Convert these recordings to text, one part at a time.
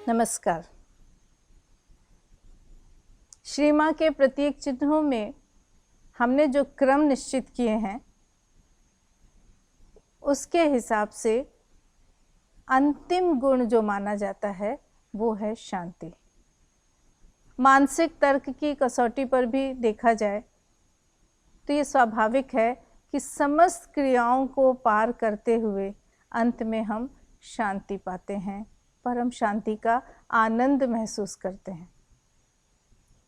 नमस्कार। श्री माँ के प्रत्येक चिन्हों में हमने जो क्रम निश्चित किए हैं उसके हिसाब से अंतिम गुण जो माना जाता है वो है शांति। मानसिक तर्क की कसौटी पर भी देखा जाए तो ये स्वाभाविक है कि समस्त क्रियाओं को पार करते हुए अंत में हम शांति पाते हैं, परम शांति का आनंद महसूस करते हैं।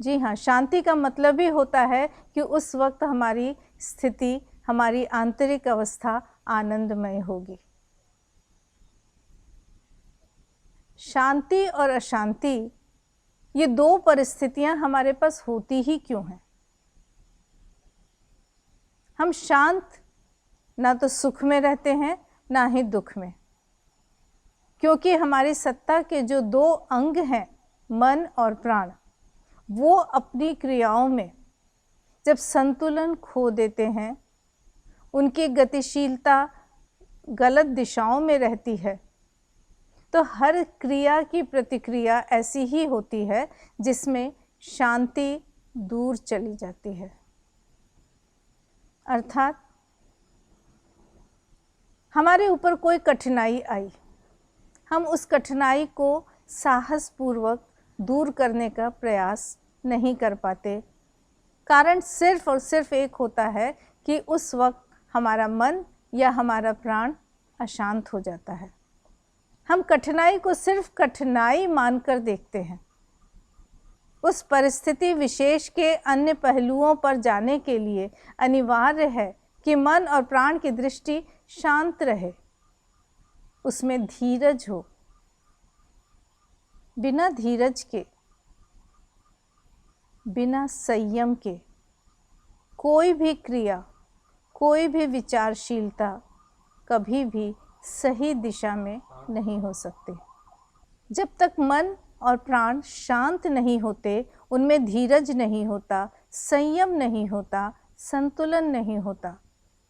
जी हाँ, शांति का मतलब ही होता है कि उस वक्त हमारी स्थिति, हमारी आंतरिक अवस्था आनंदमय होगी। शांति और अशांति ये दो परिस्थितियां हमारे पास होती ही क्यों हैं? हम शांत ना तो सुख में रहते हैं ना ही दुख में, क्योंकि हमारी सत्ता के जो दो अंग हैं, मन और प्राण, वो अपनी क्रियाओं में जब संतुलन खो देते हैं, उनकी गतिशीलता गलत दिशाओं में रहती है, तो हर क्रिया की प्रतिक्रिया ऐसी ही होती है जिसमें शांति दूर चली जाती है। अर्थात हमारे ऊपर कोई कठिनाई आई, हम उस कठिनाई को साहसपूर्वक दूर करने का प्रयास नहीं कर पाते। कारण सिर्फ और सिर्फ एक होता है कि उस वक्त हमारा मन या हमारा प्राण अशांत हो जाता है। हम कठिनाई को सिर्फ कठिनाई मानकर देखते हैं। उस परिस्थिति विशेष के अन्य पहलुओं पर जाने के लिए अनिवार्य है कि मन और प्राण की दृष्टि शांत रहे, उसमें धीरज हो। बिना धीरज के, बिना संयम के कोई भी क्रिया, कोई भी विचारशीलता कभी भी सही दिशा में नहीं हो सकती। जब तक मन और प्राण शांत नहीं होते, उनमें धीरज नहीं होता, संयम नहीं होता, संतुलन नहीं होता,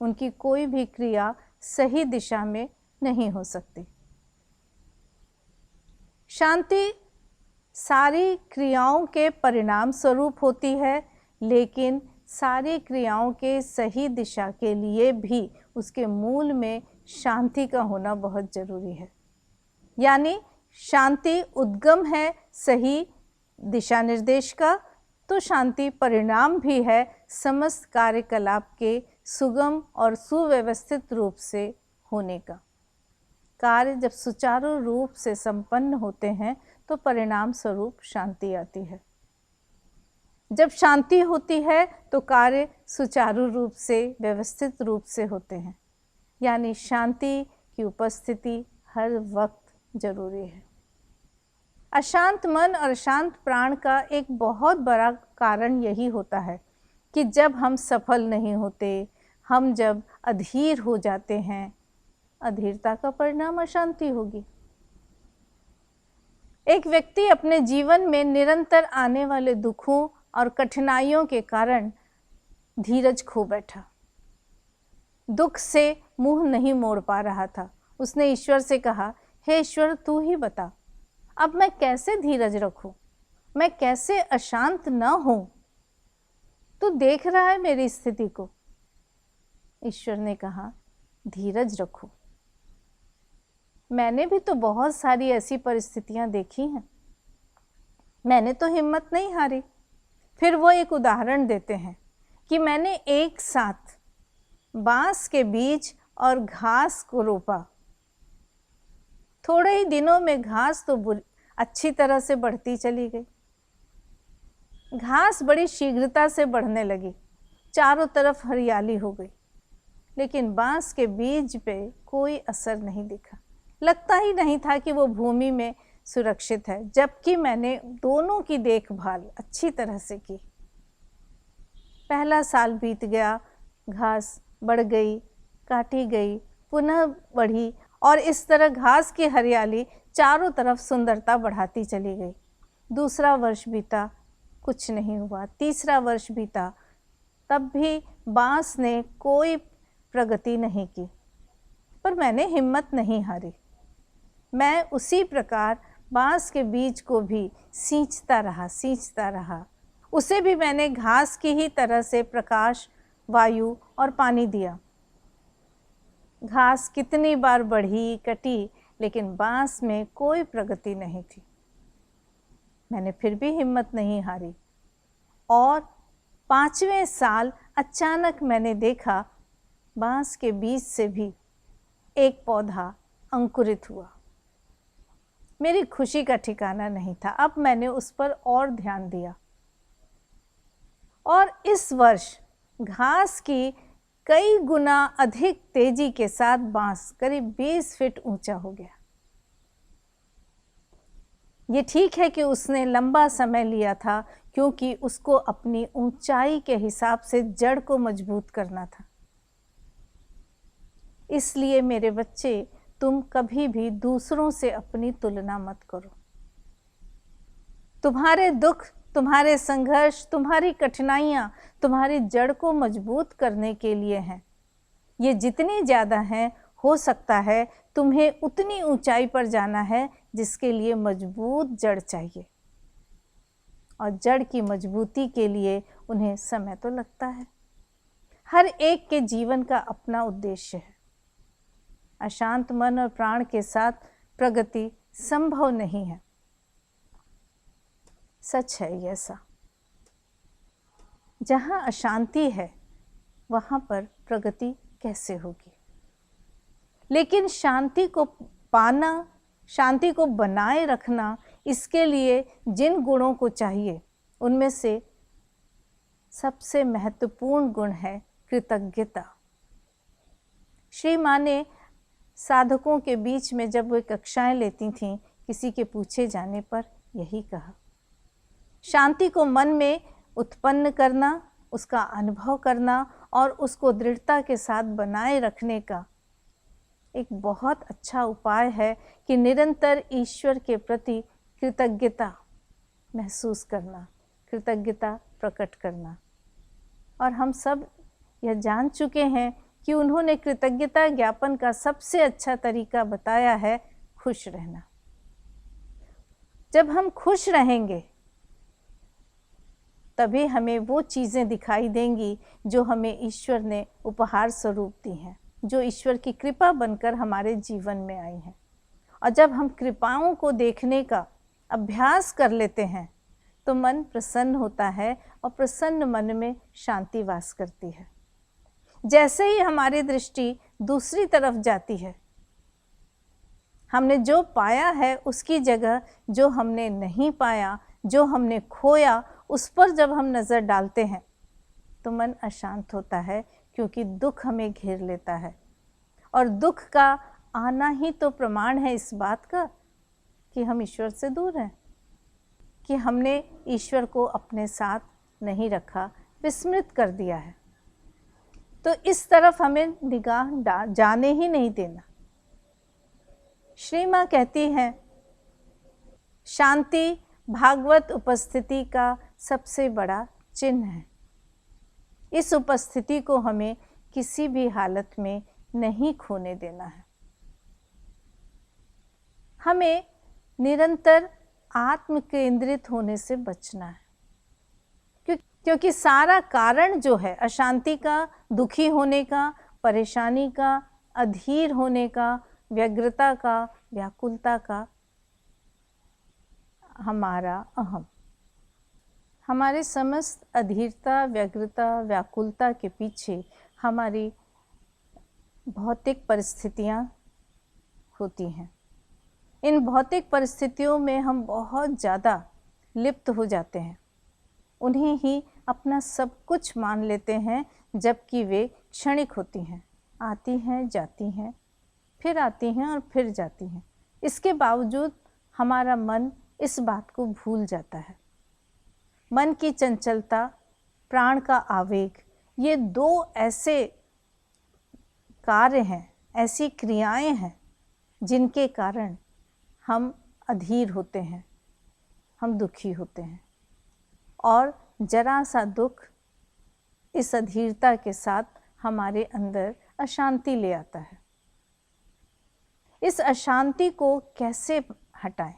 उनकी कोई भी क्रिया सही दिशा में नहीं हो सकती। शांति सारी क्रियाओं के परिणाम स्वरूप होती है, लेकिन सारी क्रियाओं के सही दिशा के लिए भी उसके मूल में शांति का होना बहुत जरूरी है। यानी शांति उद्गम है सही दिशा निर्देश का, तो शांति परिणाम भी है समस्त कार्यकलाप के सुगम और सुव्यवस्थित रूप से होने का। कार्य जब सुचारू रूप से संपन्न होते हैं तो परिणाम स्वरूप शांति आती है। जब शांति होती है तो कार्य सुचारू रूप से, व्यवस्थित रूप से होते हैं। यानी शांति की उपस्थिति हर वक्त जरूरी है। अशांत मन और अशांत प्राण का एक बहुत बड़ा कारण यही होता है कि जब हम सफल नहीं होते, हम जब अधीर हो जाते हैं, अधीरता का परिणाम अशांति होगी। एक व्यक्ति अपने जीवन में निरंतर आने वाले दुखों और कठिनाइयों के कारण धीरज खो बैठा, दुख से मुंह नहीं मोड़ पा रहा था। उसने ईश्वर से कहा, हे ईश्वर, तू ही बता, अब मैं कैसे धीरज रखूं, मैं कैसे अशांत न हूं, तू देख रहा है मेरी स्थिति को। ईश्वर ने कहा, धीरज रखो। मैंने भी तो बहुत सारी ऐसी परिस्थितियां देखी हैं, मैंने तो हिम्मत नहीं हारी। फिर वो एक उदाहरण देते हैं कि मैंने एक साथ बांस के बीज और घास को रोपा। थोड़े ही दिनों में घास तो अच्छी तरह से बढ़ती चली गई। घास बड़ी शीघ्रता से बढ़ने लगी, चारों तरफ हरियाली हो गई, लेकिन बांस के बीज पे कोई असर नहीं दिखा। लगता ही नहीं था कि वो भूमि में सुरक्षित है, जबकि मैंने दोनों की देखभाल अच्छी तरह से की। पहला साल बीत गया, घास बढ़ गई, काटी गई, पुनः बढ़ी, और इस तरह घास की हरियाली चारों तरफ सुंदरता बढ़ाती चली गई। दूसरा वर्ष बीता, कुछ नहीं हुआ। तीसरा वर्ष बीता, तब भी बांस ने कोई प्रगति नहीं की, पर मैंने हिम्मत नहीं हारी। मैं उसी प्रकार बांस के बीज को भी सींचता रहा। उसे भी मैंने घास की ही तरह से प्रकाश, वायु और पानी दिया। घास कितनी बार बढ़ी, कटी, लेकिन बांस में कोई प्रगति नहीं थी। मैंने फिर भी हिम्मत नहीं हारी और 5वें साल अचानक मैंने देखा बांस के बीज से भी एक पौधा अंकुरित हुआ। मेरी खुशी का ठिकाना नहीं था। अब मैंने उस पर और ध्यान दिया और इस वर्ष घास की कई गुना अधिक तेजी के साथ बांस करीब 20 फीट ऊंचा हो गया। ये ठीक है कि उसने लंबा समय लिया था, क्योंकि उसको अपनी ऊंचाई के हिसाब से जड़ को मजबूत करना था। इसलिए मेरे बच्चे, तुम कभी भी दूसरों से अपनी तुलना मत करो। तुम्हारे दुख, तुम्हारे संघर्ष, तुम्हारी कठिनाइयां तुम्हारी जड़ को मजबूत करने के लिए हैं। ये जितनी ज़्यादा हैं, हो सकता है तुम्हें उतनी ऊंचाई पर जाना है जिसके लिए मजबूत जड़ चाहिए, और जड़ की मजबूती के लिए उन्हें समय तो लगता है। हर एक के जीवन का अपना उद्देश्य है। अशांत मन और प्राण के साथ प्रगति संभव नहीं है। सच है ये ऐसा। जहाँ अशांति है वहाँ पर प्रगति कैसे होगी? लेकिन शांति को पाना, शांति को बनाए रखना, इसके लिए जिन गुणों को चाहिए उनमें से सबसे महत्वपूर्ण गुण है कृतज्ञता। श्री माँ ने साधकों के बीच में जब वे कक्षाएं लेती थीं, किसी के पूछे जाने पर यही कहा। शांति को मन में उत्पन्न करना, उसका अनुभव करना और उसको दृढ़ता के साथ बनाए रखने का एक बहुत अच्छा उपाय है कि निरंतर ईश्वर के प्रति कृतज्ञता महसूस करना, कृतज्ञता प्रकट करना। और हम सब यह जान चुके हैं कि उन्होंने कृतज्ञता ज्ञापन का सबसे अच्छा तरीका बताया है खुश रहना। जब हम खुश रहेंगे तभी हमें वो चीज़ें दिखाई देंगी जो हमें ईश्वर ने उपहार स्वरूप दी हैं, जो ईश्वर की कृपा बनकर हमारे जीवन में आई हैं। और जब हम कृपाओं को देखने का अभ्यास कर लेते हैं तो मन प्रसन्न होता है और प्रसन्न मन में शांति वास करती है। जैसे ही हमारी दृष्टि दूसरी तरफ जाती है, हमने जो पाया है उसकी जगह जो हमने नहीं पाया, जो हमने खोया, उस पर जब हम नज़र डालते हैं तो मन अशांत होता है, क्योंकि दुख हमें घेर लेता है। और दुख का आना ही तो प्रमाण है इस बात का कि हम ईश्वर से दूर हैं, कि हमने ईश्वर को अपने साथ नहीं रखा, विस्मृत कर दिया है। तो इस तरफ हमें निगाह जाने ही नहीं देना। श्री माँ कहती हैं, शांति भागवत उपस्थिति का सबसे बड़ा चिन्ह है। इस उपस्थिति को हमें किसी भी हालत में नहीं खोने देना है। हमें निरंतर आत्म केंद्रित होने से बचना है, क्योंकि सारा कारण जो है अशांति का, दुखी होने का, परेशानी का, अधीर होने का, व्यग्रता का, व्याकुलता का, हमारा अहम। हमारे समस्त अधीरता, व्यग्रता, व्याकुलता के पीछे हमारी भौतिक परिस्थितियाँ होती हैं। इन भौतिक परिस्थितियों में हम बहुत ज़्यादा लिप्त हो जाते हैं, उन्हें ही अपना सब कुछ मान लेते हैं, जबकि वे क्षणिक होती हैं, आती हैं, जाती हैं, फिर आती हैं और फिर जाती हैं। इसके बावजूद हमारा मन इस बात को भूल जाता है। मन की चंचलता, प्राण का आवेग, ये दो ऐसे कार्य हैं, ऐसी क्रियाएं हैं जिनके कारण हम अधीर होते हैं, हम दुखी होते हैं। और जरा सा दुख इस अधीरता के साथ हमारे अंदर अशांति ले आता है। इस अशांति को कैसे हटाएं?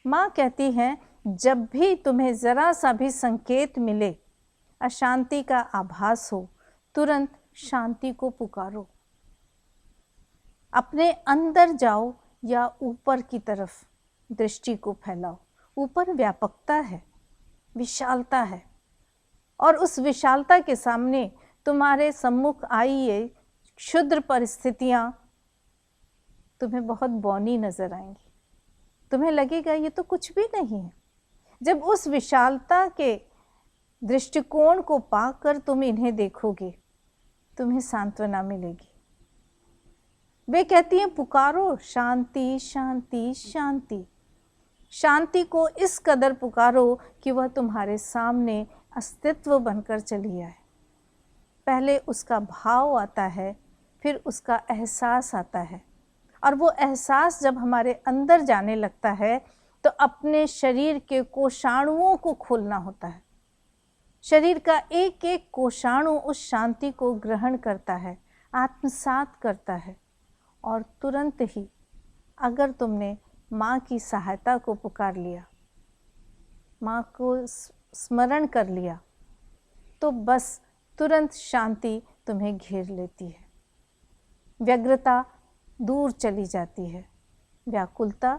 माँ कहती हैं, जब भी तुम्हें ज़रा सा भी संकेत मिले, अशांति का आभास हो, तुरंत शांति को पुकारो। अपने अंदर जाओ या ऊपर की तरफ दृष्टि को फैलाओ। ऊपर व्यापकता है, विशालता है, और उस विशालता के सामने तुम्हारे सम्मुख आई ये क्षुद्र परिस्थितियाँ तुम्हें बहुत बौनी नजर आएंगी। तुम्हें लगेगा ये तो कुछ भी नहीं है। जब उस विशालता के दृष्टिकोण को पाकर तुम इन्हें देखोगे, तुम्हें सांत्वना मिलेगी। वे कहती हैं, पुकारो शांति शांति शांति। शांति को इस कदर पुकारो कि वह तुम्हारे सामने अस्तित्व बनकर चली आए। पहले उसका भाव आता है, फिर उसका एहसास आता है, और वो एहसास जब हमारे अंदर जाने लगता है तो अपने शरीर के कोषाणुओं को खोलना होता है। शरीर का एक एक कोषाणु उस शांति को ग्रहण करता है, आत्मसात करता है, और तुरंत ही अगर तुमने माँ की सहायता को पुकार लिया, माँ को स्मरण कर लिया, तो बस तुरंत शांति तुम्हें घेर लेती है। व्यग्रता दूर चली जाती है, व्याकुलता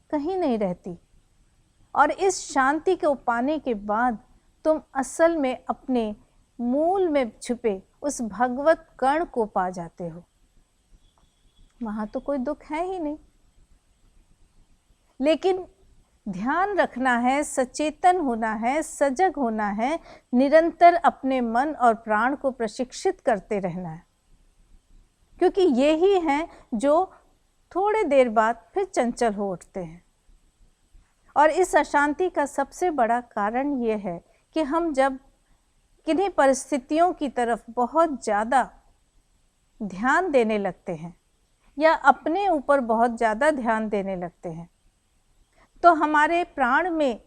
कहीं नहीं रहती, और इस शांति को पाने के बाद तुम असल में अपने मूल में छुपे उस भगवत कण को पा जाते हो। वहाँ तो कोई दुख है ही नहीं। लेकिन ध्यान रखना है, सचेतन होना है, सजग होना है, निरंतर अपने मन और प्राण को प्रशिक्षित करते रहना है, क्योंकि ये ही हैं जो थोड़े देर बाद फिर चंचल हो उठते हैं। और इस अशांति का सबसे बड़ा कारण ये है कि हम जब किन्हीं परिस्थितियों की तरफ बहुत ज़्यादा ध्यान देने लगते हैं या अपने ऊपर बहुत ज़्यादा ध्यान देने लगते हैं, तो हमारे प्राण में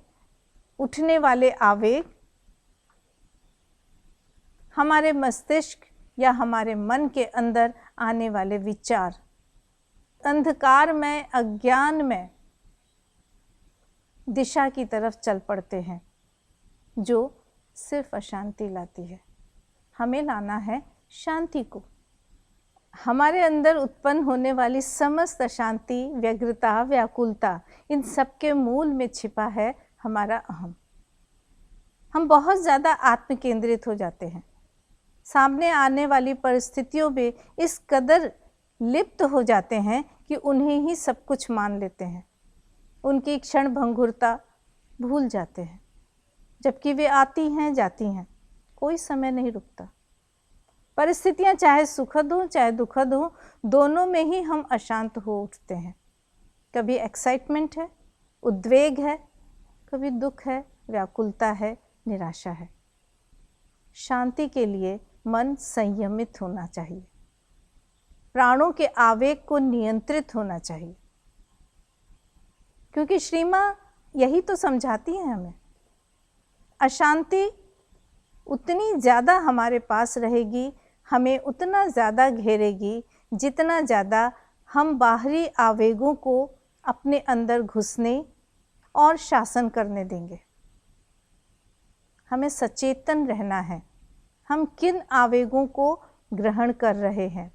उठने वाले आवेग, हमारे मस्तिष्क या हमारे मन के अंदर आने वाले विचार अंधकार में, अज्ञान में दिशा की तरफ चल पड़ते हैं, जो सिर्फ अशांति लाती है। हमें लाना है शांति को। हमारे अंदर उत्पन्न होने वाली समस्त अशांति, व्यग्रता, व्याकुलता, इन सब के मूल में छिपा है हमारा अहम। हम बहुत ज़्यादा आत्म केंद्रित हो जाते हैं, सामने आने वाली परिस्थितियों में इस कदर लिप्त हो जाते हैं कि उन्हें ही सब कुछ मान लेते हैं, उनकी क्षण भंगुरता भूल जाते हैं, जबकि वे आती हैं जाती हैं, कोई समय नहीं रुकता। परिस्थितियां चाहे सुखद हो चाहे दुखद हो, दोनों में ही हम अशांत हो उठते हैं। कभी एक्साइटमेंट है, उद्वेग है, कभी दुख है, व्याकुलता है, निराशा है। शांति के लिए मन संयमित होना चाहिए, प्राणों के आवेग को नियंत्रित होना चाहिए, क्योंकि श्री माँ यही तो समझाती है हमें। अशांति उतनी ज़्यादा हमारे पास रहेगी, हमें उतना ज़्यादा घेरेगी, जितना ज़्यादा हम बाहरी आवेगों को अपने अंदर घुसने और शासन करने देंगे। हमें सचेतन रहना है, हम किन आवेगों को ग्रहण कर रहे हैं।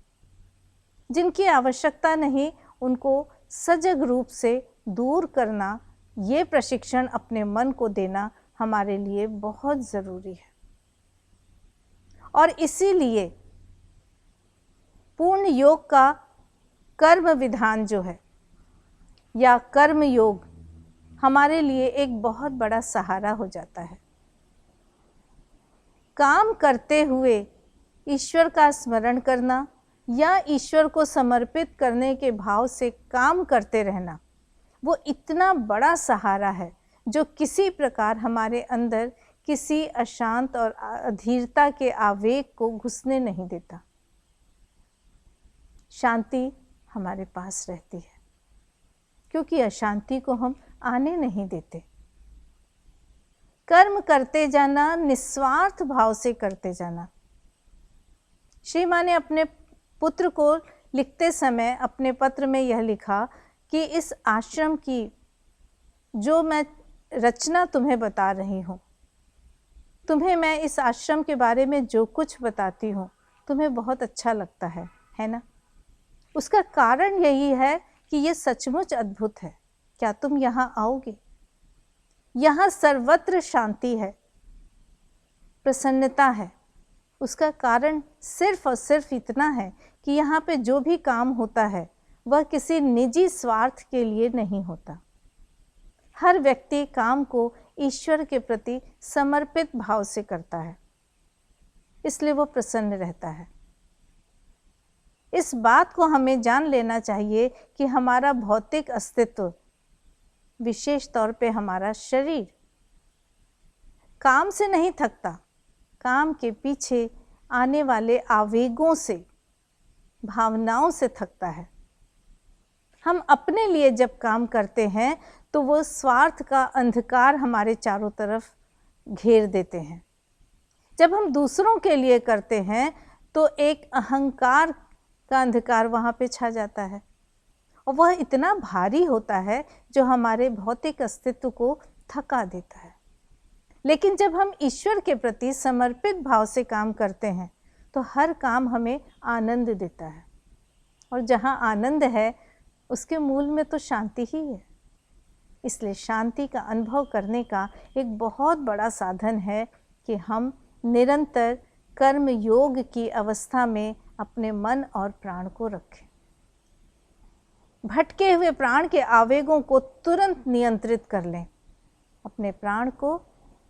जिनकी आवश्यकता नहीं, उनको सजग रूप से दूर करना, ये प्रशिक्षण अपने मन को देना हमारे लिए बहुत ज़रूरी है। और इसीलिए पूर्ण योग का कर्म विधान जो है, या कर्म योग, हमारे लिए एक बहुत बड़ा सहारा हो जाता है। काम करते हुए ईश्वर का स्मरण करना या ईश्वर को समर्पित करने के भाव से काम करते रहना, वो इतना बड़ा सहारा है जो किसी प्रकार हमारे अंदर किसी अशांत और अधीरता के आवेग को घुसने नहीं देता। शांति हमारे पास रहती है, क्योंकि अशांति को हम आने नहीं देते। कर्म करते जाना, निस्वार्थ भाव से करते जाना। श्री माँ ने अपने पुत्र को लिखते समय अपने पत्र में यह लिखा कि इस आश्रम की जो मैं रचना तुम्हें बता रही हूँ, तुम्हें मैं इस आश्रम के बारे में जो कुछ बताती हूँ तुम्हें बहुत अच्छा लगता है ना? उसका कारण यही है कि ये सचमुच अद्भुत है। क्या तुम यहाँ आओगे? यहाँ सर्वत्र शांति है, प्रसन्नता है। उसका कारण सिर्फ और सिर्फ इतना है कि यहाँ पे जो भी काम होता है वह किसी निजी स्वार्थ के लिए नहीं होता। हर व्यक्ति काम को ईश्वर के प्रति समर्पित भाव से करता है, इसलिए वो प्रसन्न रहता है। इस बात को हमें जान लेना चाहिए कि हमारा भौतिक अस्तित्व, विशेष तौर पे हमारा शरीर, काम से नहीं थकता, काम के पीछे आने वाले आवेगों से, भावनाओं से थकता है। हम अपने लिए जब काम करते हैं तो वो स्वार्थ का अंधकार हमारे चारों तरफ घेर देते हैं। जब हम दूसरों के लिए करते हैं तो एक अहंकार का अंधकार वहाँ पे छा जाता है और वह इतना भारी होता है जो हमारे भौतिक अस्तित्व को थका देता है। लेकिन जब हम ईश्वर के प्रति समर्पित भाव से काम करते हैं तो हर काम हमें आनंद देता है, और जहाँ आनंद है उसके मूल में तो शांति ही है। इसलिए शांति का अनुभव करने का एक बहुत बड़ा साधन है कि हम निरंतर कर्म योग की अवस्था में अपने मन और प्राण को रखें। भटके हुए प्राण के आवेगों को तुरंत नियंत्रित कर लें। अपने प्राण को,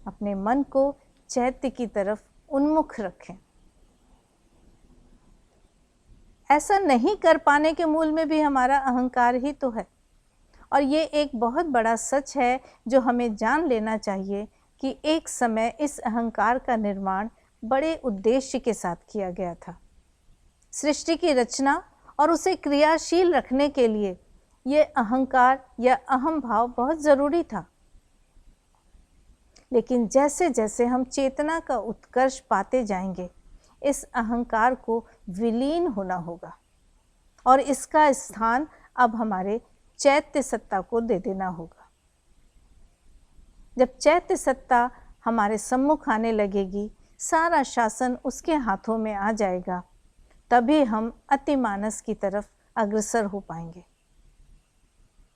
अपने मन को चैत्य की तरफ उन्मुख रखें। ऐसा नहीं कर पाने के मूल में भी हमारा अहंकार ही तो है, और ये एक बहुत बड़ा सच है जो हमें जान लेना चाहिए कि एक समय इस अहंकार का निर्माण बड़े उद्देश्य के साथ किया गया था। सृष्टि की रचना और उसे क्रियाशील रखने के लिए ये अहंकार या अहम भाव बहुत ज़रूरी था। लेकिन जैसे जैसे हम चेतना का उत्कर्ष पाते जाएंगे, इस अहंकार को विलीन होना होगा और इसका स्थान अब हमारे चैत्य सत्ता को दे देना होगा। जब चैत्य सत्ता हमारे सम्मुख आने लगेगी, सारा शासन उसके हाथों में आ जाएगा, तभी हम अतिमानस की तरफ अग्रसर हो पाएंगे।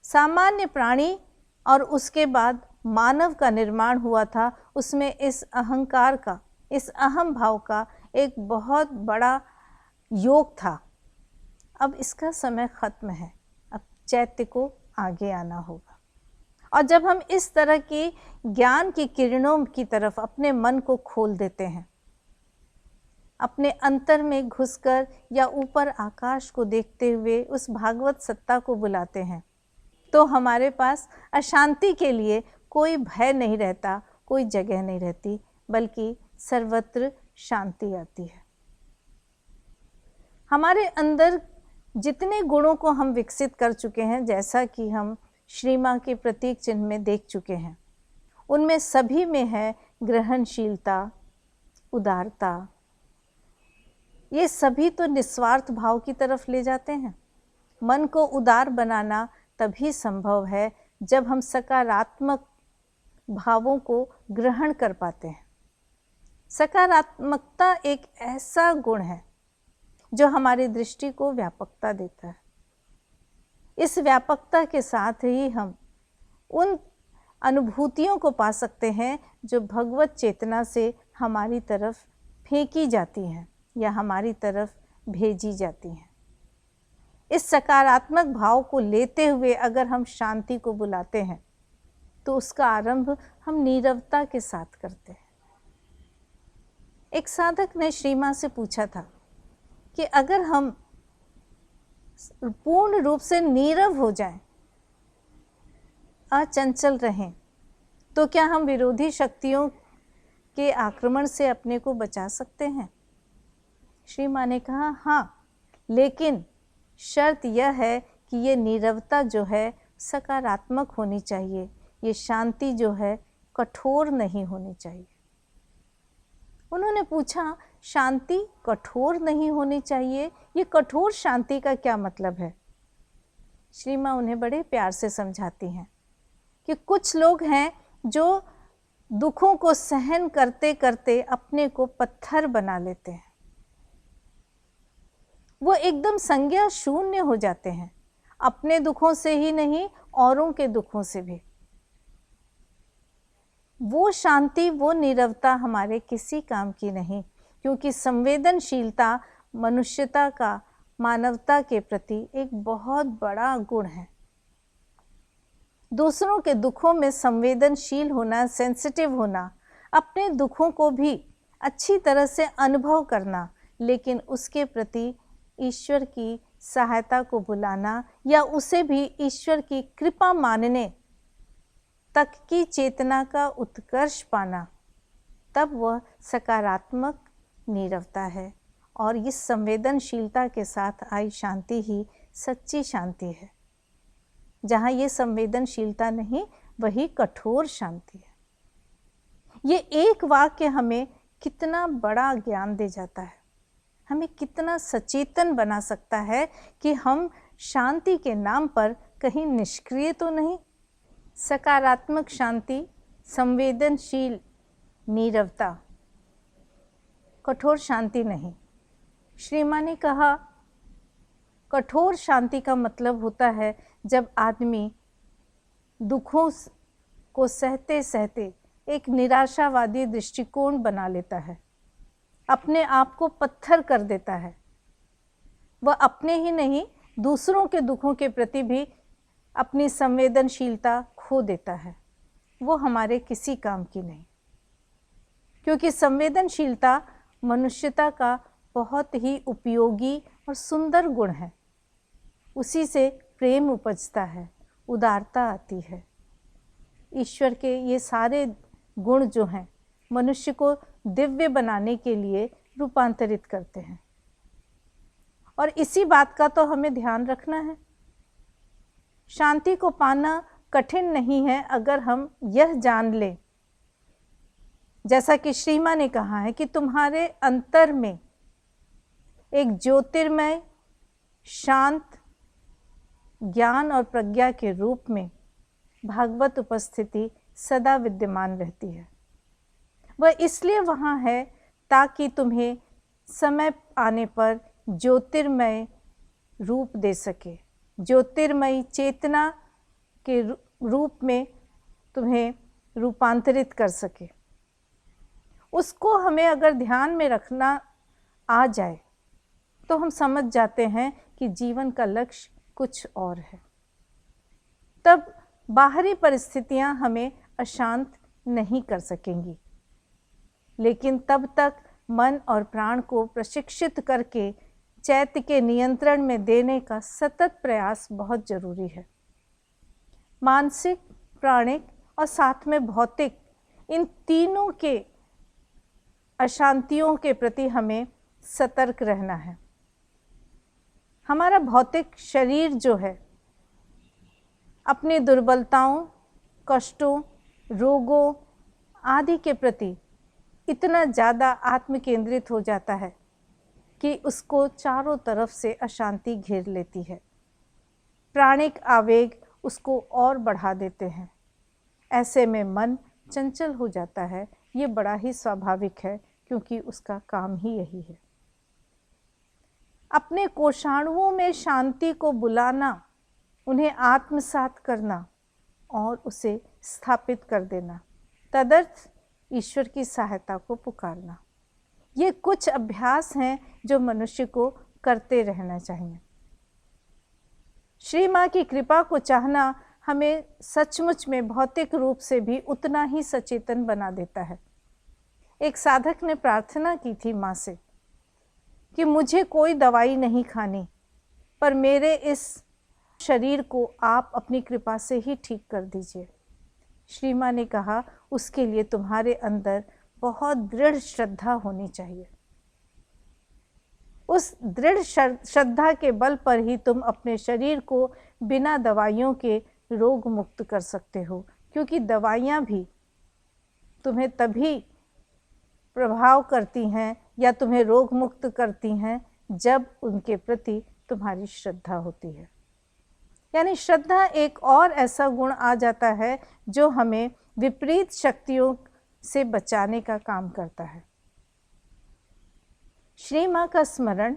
सामान्य प्राणी और उसके बाद मानव का निर्माण हुआ था, उसमें इस अहंकार का, इस अहम भाव का एक बहुत बड़ा योग था। अब इसका समय खत्म है, अब चैत्य को आगे आना होगा। और जब हम इस तरह की ज्ञान की किरणों की तरफ अपने मन को खोल देते हैं, अपने अंतर में घुसकर या ऊपर आकाश को देखते हुए उस भागवत सत्ता को बुलाते हैं, तो हमारे पास अशांति के लिए कोई भय नहीं रहता, कोई जगह नहीं रहती, बल्कि सर्वत्र शांति आती है। हमारे अंदर जितने गुणों को हम विकसित कर चुके हैं, जैसा कि हम श्री माँ के प्रतीक चिन्ह में देख चुके हैं, उनमें सभी में है ग्रहणशीलता, उदारता। ये सभी तो निस्वार्थ भाव की तरफ ले जाते हैं। मन को उदार बनाना तभी संभव है जब हम सकारात्मक भावों को ग्रहण कर पाते हैं। सकारात्मकता एक ऐसा गुण है जो हमारी दृष्टि को व्यापकता देता है। इस व्यापकता के साथ ही हम उन अनुभूतियों को पा सकते हैं जो भगवत चेतना से हमारी तरफ फेंकी जाती हैं या हमारी तरफ भेजी जाती हैं। इस सकारात्मक भाव को लेते हुए अगर हम शांति को बुलाते हैं तो उसका आरंभ हम नीरवता के साथ करते हैं। एक साधक ने श्री माँ से पूछा था कि अगर हम पूर्ण रूप से नीरव हो जाएं, अचंचल रहें, तो क्या हम विरोधी शक्तियों के आक्रमण से अपने को बचा सकते हैं? श्री माँ ने कहा हाँ, लेकिन शर्त यह है कि ये नीरवता जो है सकारात्मक होनी चाहिए, ये शांति जो है कठोर नहीं होनी चाहिए। उन्होंने पूछा, शांति कठोर नहीं होनी चाहिए, ये कठोर शांति का क्या मतलब है? श्री माँ उन्हें बड़े प्यार से समझाती हैं कि कुछ लोग हैं जो दुखों को सहन करते करते अपने को पत्थर बना लेते हैं। वो एकदम संज्ञा शून्य हो जाते हैं, अपने दुखों से ही नहीं, औरों के दुखों से भी। वो शांति, वो नीरवता हमारे किसी काम की नहीं, क्योंकि संवेदनशीलता मनुष्यता का, मानवता के प्रति एक बहुत बड़ा गुण है। दूसरों के दुखों में संवेदनशील होना, सेंसिटिव होना, अपने दुखों को भी अच्छी तरह से अनुभव करना, लेकिन उसके प्रति ईश्वर की सहायता को बुलाना या उसे भी ईश्वर की कृपा मानने तक की चेतना का उत्कर्ष पाना, तब वह सकारात्मक नीरवता है। और इस संवेदनशीलता के साथ आई शांति ही सच्ची शांति है। जहाँ ये संवेदनशीलता नहीं, वही कठोर शांति है। ये एक वाक्य हमें कितना बड़ा ज्ञान दे जाता है, हमें कितना सचेतन बना सकता है कि हम शांति के नाम पर कहीं निष्क्रिय तो नहीं। सकारात्मक शांति, संवेदनशील नीरवता, कठोर शांति नहीं। श्री मां ने कहा, कठोर शांति का मतलब होता है जब आदमी दुखों को सहते सहते एक निराशावादी दृष्टिकोण बना लेता है, अपने आप को पत्थर कर देता है। वह अपने ही नहीं, दूसरों के दुखों के प्रति भी अपनी संवेदनशीलता खो देता है। वो हमारे किसी काम की नहीं, क्योंकि संवेदनशीलता मनुष्यता का बहुत ही उपयोगी और सुंदर गुण है। उसी से प्रेम उपजता है, उदारता आती है। ईश्वर के ये सारे गुण जो हैं, मनुष्य को दिव्य बनाने के लिए रूपांतरित करते हैं। और इसी बात का तो हमें ध्यान रखना है। शांति को पाना कठिन नहीं है अगर हम यह जान लें, जैसा कि श्री मां ने कहा है कि तुम्हारे अंतर में एक ज्योतिर्मय, शांत, ज्ञान और प्रज्ञा के रूप में भागवत उपस्थिति सदा विद्यमान रहती है। वह इसलिए वहाँ है ताकि तुम्हें समय आने पर ज्योतिर्मय रूप दे सके, ज्योतिर्मयी चेतना के रूप में तुम्हें रूपांतरित कर सके। उसको हमें अगर ध्यान में रखना आ जाए तो हम समझ जाते हैं कि जीवन का लक्ष्य कुछ और है। तब बाहरी परिस्थितियां हमें अशांत नहीं कर सकेंगी, लेकिन तब तक मन और प्राण को प्रशिक्षित करके चैत्य के नियंत्रण में देने का सतत प्रयास बहुत जरूरी है। मानसिक, प्राणिक और साथ में भौतिक, इन तीनों के अशांतियों के प्रति हमें सतर्क रहना है। हमारा भौतिक शरीर जो है अपनी दुर्बलताओं, कष्टों, रोगों आदि के प्रति इतना ज़्यादा आत्म केंद्रित हो जाता है कि उसको चारों तरफ से अशांति घेर लेती है। प्राणिक आवेग उसको और बढ़ा देते हैं। ऐसे में मन चंचल हो जाता है। ये बड़ा ही स्वाभाविक है, क्योंकि उसका काम ही यही है। अपने कोषाणुओं में शांति को बुलाना, उन्हें आत्मसात करना और उसे स्थापित कर देना, तदर्थ ईश्वर की सहायता को पुकारना, ये कुछ अभ्यास हैं जो मनुष्य को करते रहना चाहिए। श्री मां की कृपा को चाहना हमें सचमुच में भौतिक रूप से भी उतना ही सचेतन बना देता है। एक साधक ने प्रार्थना की थी मां से कि मुझे कोई दवाई नहीं खानी, पर मेरे इस शरीर को आप अपनी कृपा से ही ठीक कर दीजिए। श्री मां ने कहा, उसके लिए तुम्हारे अंदर बहुत दृढ़ श्रद्धा होनी चाहिए। उस दृढ़ श्रद्धा के बल पर ही तुम अपने शरीर को बिना दवाइयों के रोग मुक्त कर सकते हो, क्योंकि दवाइयाँ भी तुम्हें तभी प्रभाव करती हैं या तुम्हें रोग मुक्त करती हैं जब उनके प्रति तुम्हारी श्रद्धा होती है। यानी श्रद्धा एक और ऐसा गुण आ जाता है जो हमें विपरीत शक्तियों से बचाने का काम करता है। श्री माँ का स्मरण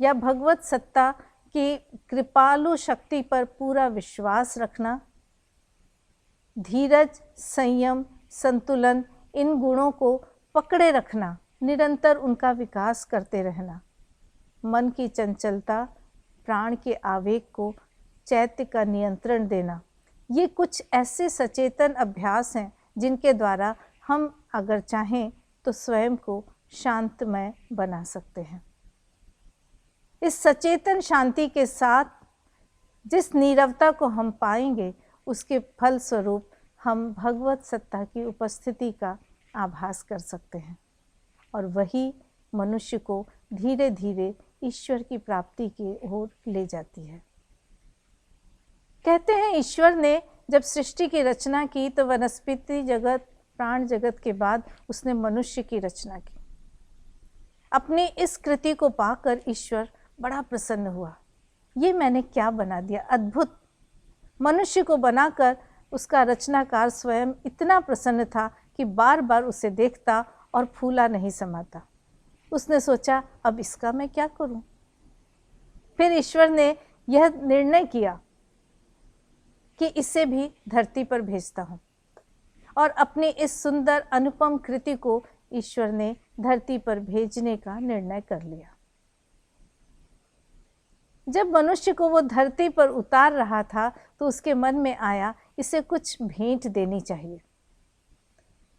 या भगवत सत्ता की कृपालु शक्ति पर पूरा विश्वास रखना, धीरज, संयम, संतुलन, इन गुणों को पकड़े रखना, निरंतर उनका विकास करते रहना, मन की चंचलता, प्राण के आवेग को चैत्य का नियंत्रण देना, ये कुछ ऐसे सचेतन अभ्यास हैं जिनके द्वारा हम अगर चाहें तो स्वयं को शांतमय बना सकते हैं। इस सचेतन शांति के साथ जिस नीरवता को हम पाएंगे, उसके फल स्वरूप हम भगवत सत्ता की उपस्थिति का आभास कर सकते हैं और वही मनुष्य को धीरे धीरे ईश्वर की प्राप्ति की ओर ले जाती है। कहते हैं ईश्वर ने जब सृष्टि की रचना की तो वनस्पति जगत, प्राण जगत के बाद उसने मनुष्य की रचना की। अपनी इस कृति को पाकर ईश्वर बड़ा प्रसन्न हुआ। ये मैंने क्या बना दिया, अद्भुत। मनुष्य को बनाकर उसका रचनाकार स्वयं इतना प्रसन्न था कि बार बार उसे देखता और फूला नहीं समाता। उसने सोचा अब इसका मैं क्या करूं। फिर ईश्वर ने यह निर्णय किया कि इसे भी धरती पर भेजता हूं और अपनी इस सुंदर अनुपम कृति को ईश्वर ने धरती पर भेजने का निर्णय कर लिया। जब मनुष्य को वो धरती पर उतार रहा था तो उसके मन में आया इसे कुछ भेंट देनी चाहिए।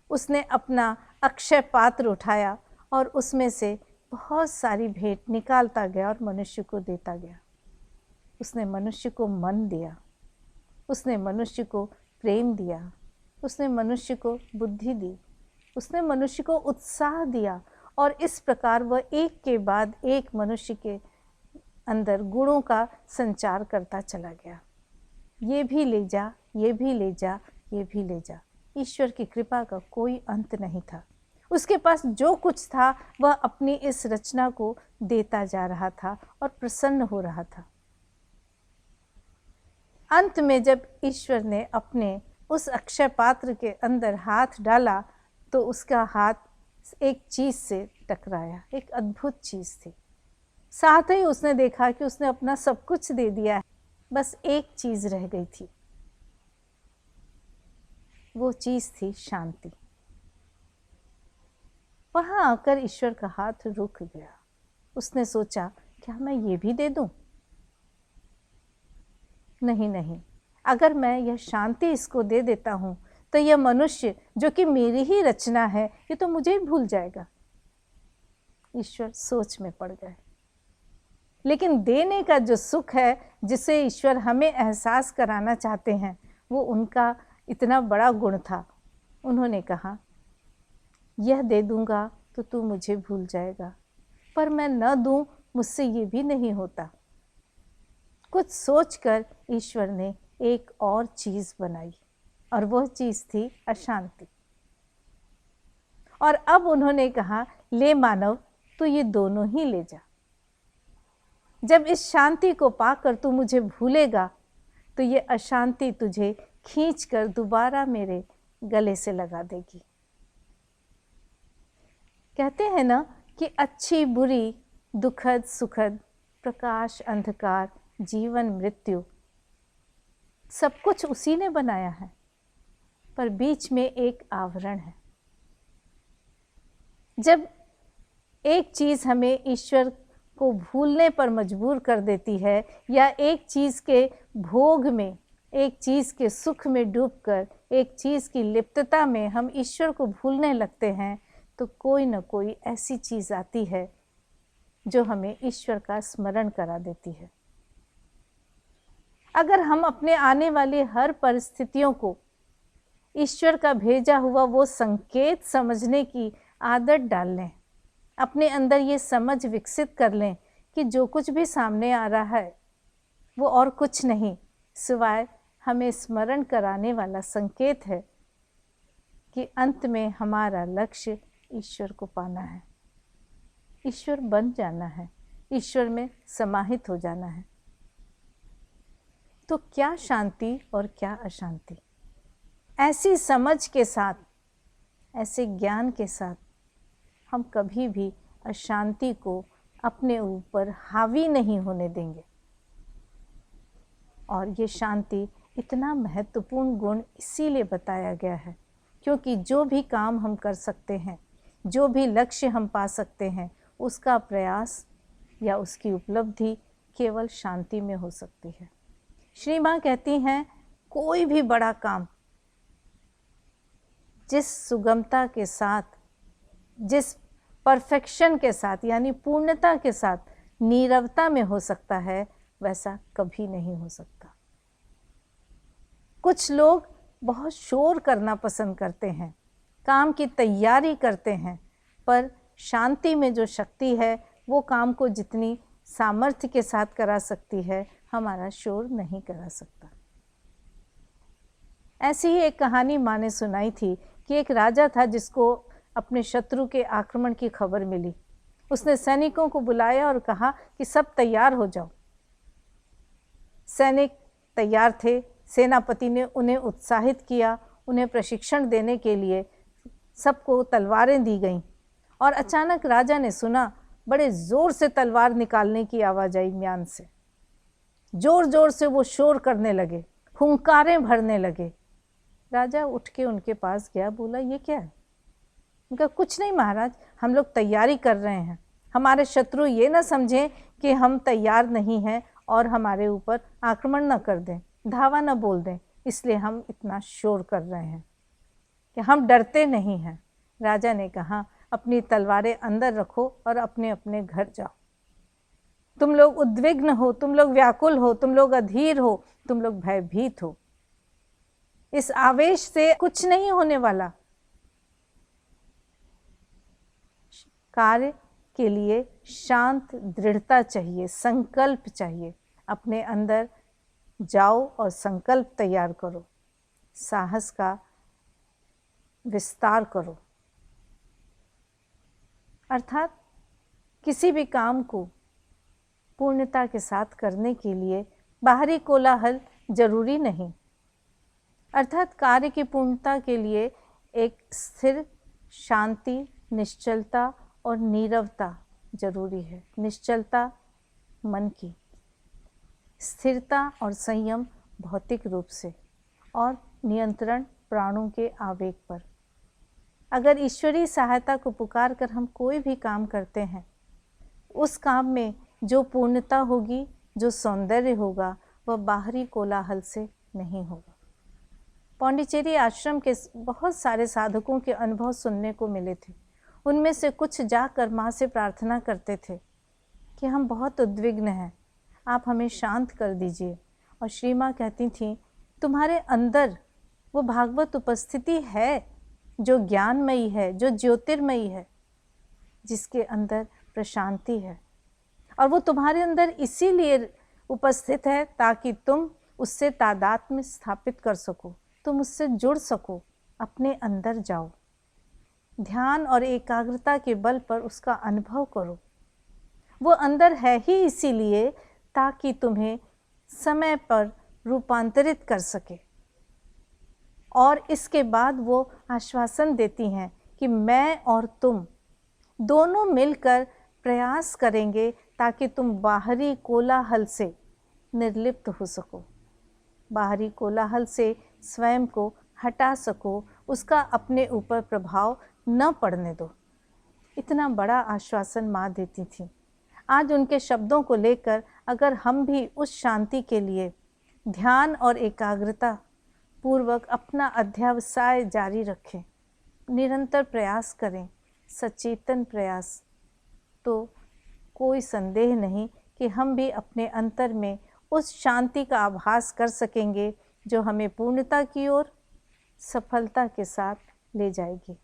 उसने अपना अक्षय पात्र उठाया और उसमें से बहुत सारी भेंट निकालता गया और मनुष्य को देता गया। उसने मनुष्य को मन दिया, उसने मनुष्य को प्रेम दिया, उसने मनुष्य को बुद्धि दी, उसने मनुष्य को उत्साह दिया और इस प्रकार वह एक के बाद एक मनुष्य के अंदर गुणों का संचार करता चला गया। ये भी ले जा, ये भी ले जा, ये भी ले जा। ईश्वर की कृपा का कोई अंत नहीं था। उसके पास जो कुछ था वह अपनी इस रचना को देता जा रहा था और प्रसन्न हो रहा था। अंत में जब ईश्वर ने अपने उस अक्षय पात्र के अंदर हाथ डाला तो उसका हाथ एक चीज से टकराया, एक अद्भुत चीज थी। साथ ही उसने देखा कि उसने अपना सब कुछ दे दिया है, बस एक चीज रह गई थी। वो चीज थी शांति। वहां आकर ईश्वर का हाथ रुक गया। उसने सोचा क्या मैं ये भी दे दूं? नहीं नहीं, अगर मैं यह शांति इसको दे देता हूं तो यह मनुष्य जो कि मेरी ही रचना है ये तो मुझे ही भूल जाएगा। ईश्वर सोच में पड़ गए। लेकिन देने का जो सुख है जिसे ईश्वर हमें एहसास कराना चाहते हैं वो उनका इतना बड़ा गुण था। उन्होंने कहा यह दे दूंगा तो तू मुझे भूल जाएगा, पर मैं न दूं मुझसे ये भी नहीं होता। कुछ सोचकर ईश्वर ने एक और चीज बनाई और वह चीज थी अशांति। और अब उन्होंने कहा ले मानव, तू ये दोनों ही ले जा। जब इस शांति को पाकर तू मुझे भूलेगा तो ये अशांति तुझे खींचकर दोबारा मेरे गले से लगा देगी। कहते हैं ना कि अच्छी बुरी, दुखद सुखद, प्रकाश अंधकार, जीवन मृत्यु, सब कुछ उसी ने बनाया है, पर बीच में एक आवरण है। जब एक चीज हमें ईश्वर को भूलने पर मजबूर कर देती है या एक चीज के भोग में, एक चीज के सुख में डूबकर, एक चीज की लिप्तता में हम ईश्वर को भूलने लगते हैं तो कोई न कोई ऐसी चीज आती है जो हमें ईश्वर का स्मरण करा देती है। अगर हम अपने आने वाली हर परिस्थितियों को ईश्वर का भेजा हुआ वो संकेत समझने की आदत डाल लें, अपने अंदर ये समझ विकसित कर लें कि जो कुछ भी सामने आ रहा है वो और कुछ नहीं सिवाय हमें स्मरण कराने वाला संकेत है कि अंत में हमारा लक्ष्य ईश्वर को पाना है, ईश्वर बन जाना है, ईश्वर में समाहित हो जाना है। तो क्या शांति और क्या अशांति। ऐसी समझ के साथ, ऐसे ज्ञान के साथ हम कभी भी अशांति को अपने ऊपर हावी नहीं होने देंगे। और ये शांति इतना महत्वपूर्ण गुण इसीलिए बताया गया है क्योंकि जो भी काम हम कर सकते हैं, जो भी लक्ष्य हम पा सकते हैं, उसका प्रयास या उसकी उपलब्धि केवल शांति में हो सकती है। श्री माँ कहती हैं, कोई भी बड़ा काम जिस सुगमता के साथ, जिस परफेक्शन के साथ यानी पूर्णता के साथ नीरवता में हो सकता है, वैसा कभी नहीं हो सकता। कुछ लोग बहुत शोर करना पसंद करते हैं, काम की तैयारी करते हैं, पर शांति में जो शक्ति है वो काम को जितनी सामर्थ्य के साथ करा सकती है, हमारा शोर नहीं करा सकता। ऐसी ही एक कहानी माँ ने सुनाई थी कि एक राजा था जिसको अपने शत्रु के आक्रमण की खबर मिली। उसने सैनिकों को बुलाया और कहा कि सब तैयार हो जाओ। सैनिक तैयार थे। सेनापति ने उन्हें उत्साहित किया, उन्हें प्रशिक्षण देने के लिए सबको तलवारें दी गईं। और अचानक राजा ने सुना, बड़े ज़ोर से तलवार निकालने की आवाज़ आई म्यान से। ज़ोर ज़ोर से वो शोर करने लगे, हुंकारें भरने लगे। राजा उठ के उनके पास गया, बोला ये क्या है? उनका कुछ नहीं महाराज, हम लोग तैयारी कर रहे हैं। हमारे शत्रु ये ना समझें कि हम तैयार नहीं हैं और हमारे ऊपर आक्रमण न कर दें, धावा न बोल दें, इसलिए हम इतना शोर कर रहे हैं कि हम डरते नहीं हैं। राजा ने कहा, अपनी तलवारें अंदर रखो और अपने अपने घर जाओ। तुम लोग उद्विग्न हो, तुम लोग व्याकुल हो, तुम लोग अधीर हो, तुम लोग भयभीत हो। इस आवेश से कुछ नहीं होने वाला। कार्य के लिए शांत दृढ़ता चाहिए, संकल्प चाहिए। अपने अंदर जाओ और संकल्प तैयार करो, साहस का विस्तार करो। अर्थात किसी भी काम को पूर्णता के साथ करने के लिए बाहरी कोलाहल जरूरी नहीं। अर्थात कार्य की पूर्णता के लिए एक स्थिर शांति, निश्चलता और नीरवता जरूरी है। निश्चलता मन की, स्थिरता और संयम भौतिक रूप से, और नियंत्रण प्राणों के आवेग पर। अगर ईश्वरीय सहायता को पुकार कर हम कोई भी काम करते हैं, उस काम में जो पूर्णता होगी, जो सौंदर्य होगा, वह बाहरी कोलाहल से नहीं होगा। पौंडीचेरी आश्रम के बहुत सारे साधकों के अनुभव सुनने को मिले थे। उनमें से कुछ जाकर माँ से प्रार्थना करते थे कि हम बहुत उद्विग्न हैं, आप हमें शांत कर दीजिए। और श्री माँ कहती थीं, तुम्हारे अंदर वो भागवत उपस्थिति है जो ज्ञानमयी है, जो ज्योतिर्मयी है, जिसके अंदर प्रशांति है। और वो तुम्हारे अंदर इसीलिए उपस्थित है ताकि तुम उससे तादात्म्य स्थापित कर सको, तुम उससे जुड़ सको। अपने अंदर जाओ, ध्यान और एकाग्रता के बल पर उसका अनुभव करो। वो अंदर है ही इसीलिए ताकि तुम्हें समय पर रूपांतरित कर सके। और इसके बाद वो आश्वासन देती हैं कि मैं और तुम दोनों मिलकर प्रयास करेंगे ताकि तुम बाहरी कोलाहल से निर्लिप्त हो सको, बाहरी कोलाहल से स्वयं को हटा सको, उसका अपने ऊपर प्रभाव न पड़ने दो। इतना बड़ा आश्वासन माँ देती थी। आज उनके शब्दों को लेकर अगर हम भी उस शांति के लिए ध्यान और एकाग्रता पूर्वक अपना अध्यावसाय जारी रखें, निरंतर प्रयास करें, सचेतन प्रयास, तो कोई संदेह नहीं कि हम भी अपने अंतर में उस शांति का आभास कर सकेंगे जो हमें पूर्णता की ओर सफलता के साथ ले जाएगी।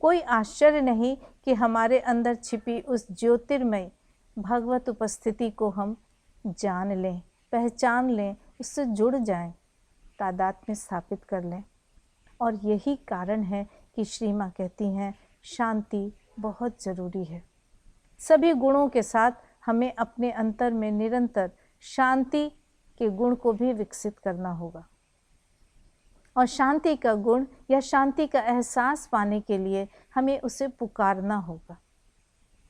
कोई आश्चर्य नहीं कि हमारे अंदर छिपी उस ज्योतिर्मय भगवत उपस्थिति को हम जान लें, पहचान लें, उससे जुड़ जाएं, तादात्म्य स्थापित कर लें। और यही कारण है कि श्री माँ कहती हैं, शांति बहुत ज़रूरी है। सभी गुणों के साथ हमें अपने अंतर में निरंतर शांति के गुण को भी विकसित करना होगा। और शांति का गुण या शांति का एहसास पाने के लिए हमें उसे पुकारना होगा।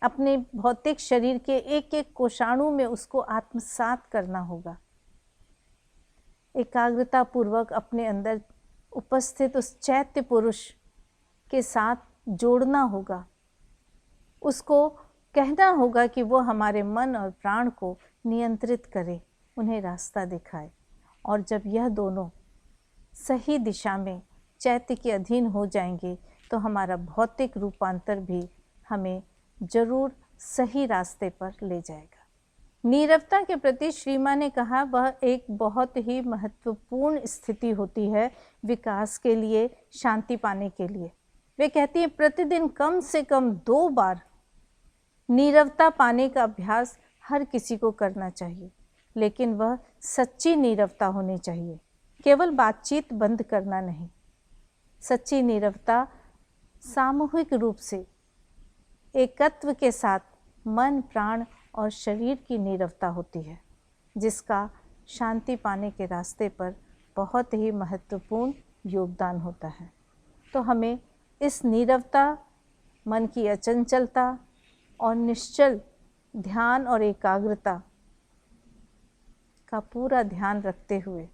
अपने भौतिक शरीर के एक एक कोशाणु में उसको आत्मसात करना होगा। एकाग्रता पूर्वक अपने अंदर उपस्थित उस चैत्य पुरुष के साथ जोड़ना होगा। उसको कहना होगा कि वो हमारे मन और प्राण को नियंत्रित करे, उन्हें रास्ता दिखाए। और जब यह दोनों सही दिशा में चैत्य के अधीन हो जाएंगे तो हमारा भौतिक रूपांतर भी हमें जरूर सही रास्ते पर ले जाएगा। नीरवता के प्रति श्री मां ने कहा वह एक बहुत ही महत्वपूर्ण स्थिति होती है विकास के लिए, शांति पाने के लिए। वे कहती हैं प्रतिदिन कम से कम 2 बार नीरवता पाने का अभ्यास हर किसी को करना चाहिए, लेकिन वह सच्ची नीरवता होनी चाहिए, केवल बातचीत बंद करना नहीं। सच्ची नीरवता सामूहिक रूप से एकत्व के साथ मन, प्राण और शरीर की नीरवता होती है, जिसका शांति पाने के रास्ते पर बहुत ही महत्वपूर्ण योगदान होता है। तो हमें इस नीरवता, मन की अचंचलता और निश्चल ध्यान और एकाग्रता का पूरा ध्यान रखते हुए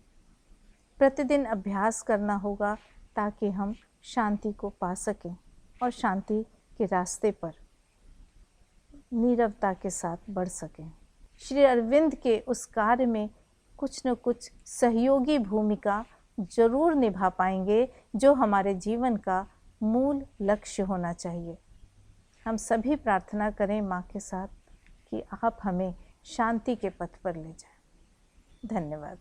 प्रतिदिन अभ्यास करना होगा, ताकि हम शांति को पा सकें और शांति के रास्ते पर नीरवता के साथ बढ़ सकें। श्री अरविंद के उस कार्य में कुछ न कुछ सहयोगी भूमिका जरूर निभा पाएंगे, जो हमारे जीवन का मूल लक्ष्य होना चाहिए। हम सभी प्रार्थना करें माँ के साथ कि आप हमें शांति के पथ पर ले जाएं। धन्यवाद।